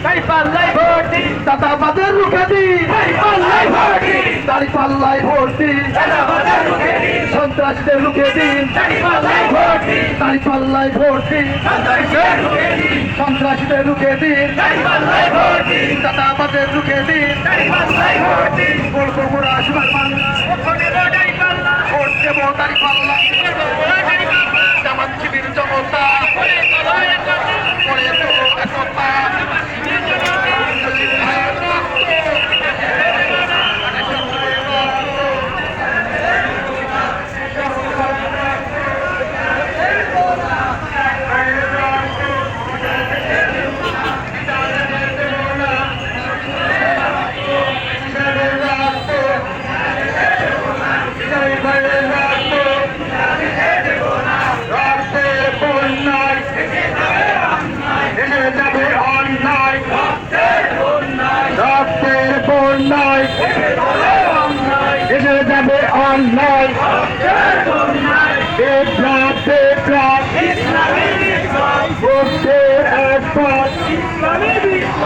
দাঁড়িপাল্লায় vote দিন, দাদাবাদের রুখে দিন, দাঁড়িপাল্লায় ভোট দিন, দাঁড়িপাল্লায় ভোট দিন, দাদাবাদের রুখে দিন, সন্ত্রাসীদের রুখে দিন, দাঁড়িপাল্লায় ভোট দিন, দাঁড়িপাল্লায় ভোট দিন, সন্ত্রাসীদের রুখে দিন, সন্ত্রাসীদের রুখে দিন, দাঁড়িপাল্লায় ভোট দিন, দাদাবাদের রুখে দিন। দাঁড়িপাল্লায় ভোট দিন, বলবো মোরা আসবার পাল্লা, ভোট দেব দাঁড়িপাল্লা, ভোট দেবো দাঁড়িপাল্লা, ভোট দেব দাঁড়িপাল্লা, জামাত শিবির জনতা করে তোলো একতা, করে তো একতা। শিবির জনতা, রক্তের বন্যায় এসে যাবে অন্যায়, বিপ্লব বিপ্লব ইসলামী বিপ্লব, করতে একবার ইসলামী বিপ্লব।